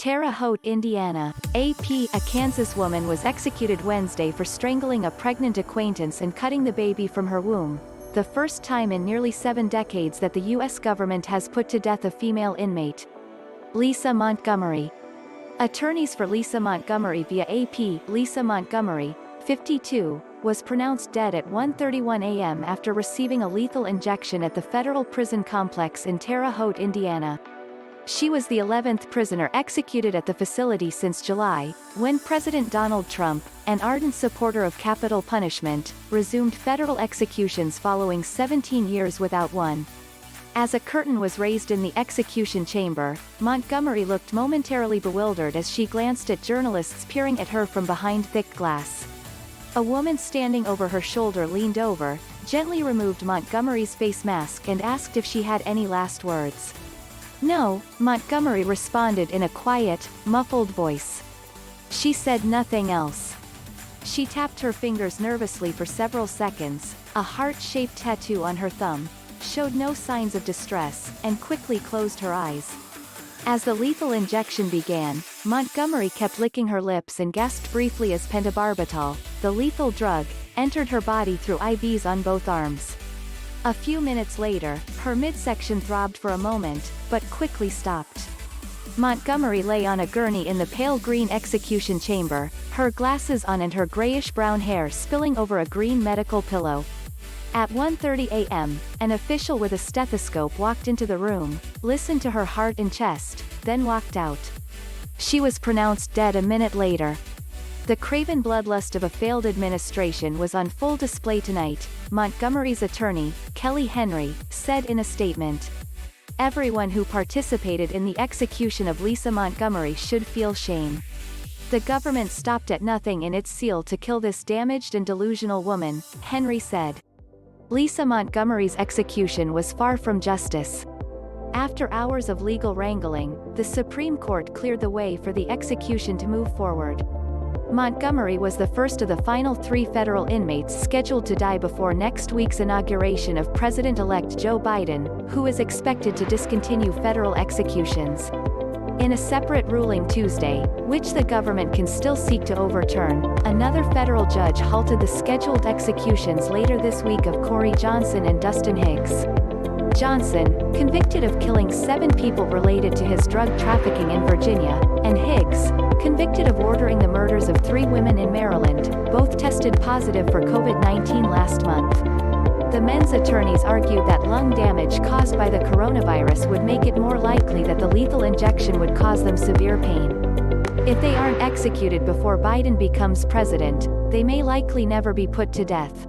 Terre Haute, Indiana. A.P. A Kansas woman was executed Wednesday for strangling a pregnant acquaintance and cutting the baby from her womb, the first time in nearly 7 decades that the U.S. government has put to death a female inmate. Lisa Montgomery. Attorneys for Lisa Montgomery via AP. Lisa Montgomery, 52, was pronounced dead at 1:31 a.m. after receiving a lethal injection at the federal prison complex in Terre Haute, Indiana. She was the 11th prisoner executed at the facility since July, when President Donald Trump, an ardent supporter of capital punishment, resumed federal executions following 17 years without one. As a curtain was raised in the execution chamber, Montgomery looked momentarily bewildered as she glanced at journalists peering at her from behind thick glass. A woman standing over her shoulder leaned over, gently removed Montgomery's face mask and asked if she had any last words. "No," Montgomery responded in a quiet, muffled voice. She said nothing else. She tapped her fingers nervously for several seconds, a heart-shaped tattoo on her thumb, showed no signs of distress, and quickly closed her eyes. As the lethal injection began, Montgomery kept licking her lips and gasped briefly as pentobarbital, the lethal drug, entered her body through IVs on both arms. A few minutes later, her midsection throbbed for a moment, but quickly stopped. Montgomery lay on a gurney in the pale green execution chamber, her glasses on and her grayish-brown hair spilling over a green medical pillow. At 1:30 a.m., an official with a stethoscope walked into the room, listened to her heart and chest, then walked out. She was pronounced dead a minute later. The craven bloodlust of a failed administration was on full display tonight, Montgomery's attorney, Kelley Henry, said in a statement. Everyone who participated in the execution of Lisa Montgomery should feel shame. The government stopped at nothing in its zeal to kill this damaged and delusional woman, Henry said. Lisa Montgomery's execution was far from justice. After hours of legal wrangling, the Supreme Court cleared the way for the execution to move forward. Montgomery was the first of the final 3 federal inmates scheduled to die before next week's inauguration of President-elect Joe Biden, who is expected to discontinue federal executions. In a separate ruling Tuesday, which the government can still seek to overturn, another federal judge halted the scheduled executions later this week of Corey Johnson and Dustin Higgs. Johnson, convicted of killing 7 people related to his drug trafficking in Virginia, and Higgs, convicted of ordering the murders of 3 women in Maryland, both tested positive for COVID-19 last month. The men's attorneys argued that lung damage caused by the coronavirus would make it more likely that the lethal injection would cause them severe pain. If they aren't executed before Biden becomes president, they may likely never be put to death.